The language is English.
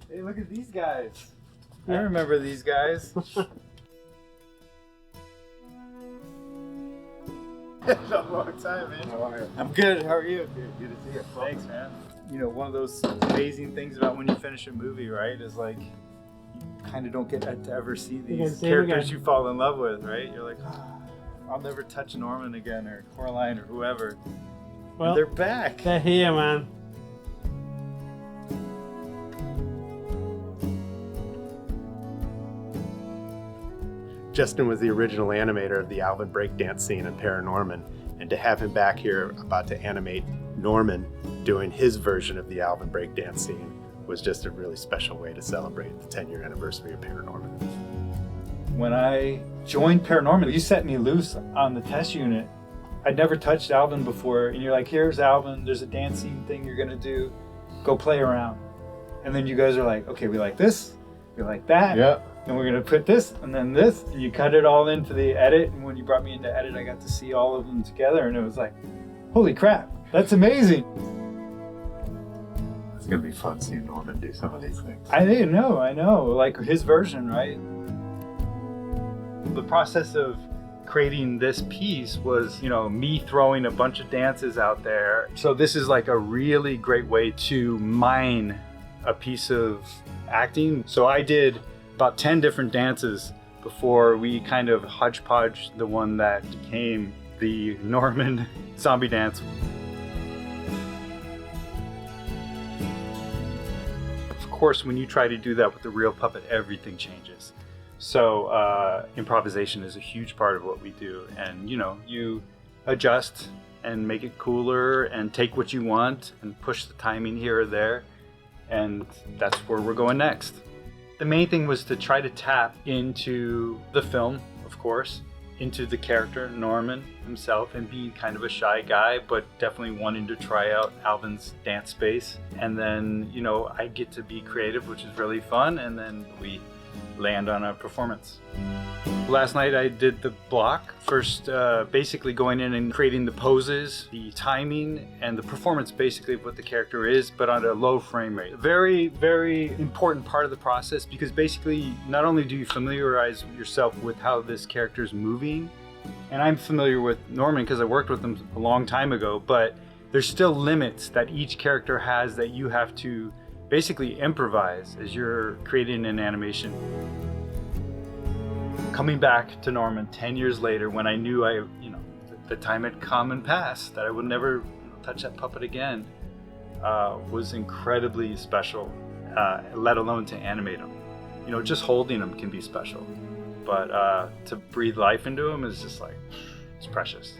Hey, look at these guys. I remember these guys. It's a long time, man. How are you? I'm good. How are you? Good to see you. Thanks, man. You know, one of those amazing things about when you finish a movie, right, is like you kind of don't get to ever see these characters you fall in love with, right? You're like, I'll never touch Norman again, or Coraline, or whoever. Well, and they're back. They're here, man. Justin was the original animator of the Alvin breakdance scene in ParaNorman, and to have him back here about to animate Norman doing his version of the Alvin breakdance scene was just a really special way to celebrate the 10-year anniversary of ParaNorman. When I joined ParaNorman, you set me loose on the test unit. I'd never touched Alvin before, and you're like, here's Alvin, there's a dancing thing you're gonna do, go play around. And then you guys are like, okay, we like this, we like that. Yeah. And we're gonna put this and then this, and you cut it all into the edit. And when you brought me into edit, I got to see all of them together, and it was like, holy crap, that's amazing. It's gonna be fun seeing Norman do some of these things. I didn't know, I know, like his version, right? The process of creating this piece was, you know, me throwing a bunch of dances out there. So this is like a really great way to mine a piece of acting. So I did about 10 different dances before we kind of hodgepodge the one that became the Norman zombie dance. Of course, when you try to do that with the real puppet, everything changes. So improvisation is a huge part of what we do. And you know, you adjust and make it cooler and take what you want and push the timing here or there. And that's where we're going next. The main thing was to try to tap into the film, of course, into the character, Norman himself, and being kind of a shy guy, but definitely wanting to try out Alvin's dance space. And then, you know, I get to be creative, which is really fun, and then we land on a performance. Last night I did the block, first basically going in and creating the poses, the timing, and the performance basically of what the character is, but on a low frame rate. Very, very important part of the process, because basically not only do you familiarize yourself with how this character is moving, and I'm familiar with Norman because I worked with him a long time ago, but there's still limits that each character has that you have to basically improvise as you're creating an animation. Coming back to Norman 10 years later, when I knew the time had come and passed, that I would never touch that puppet again, was incredibly special, let alone to animate him. You know, just holding him can be special, but to breathe life into him is just like, it's precious.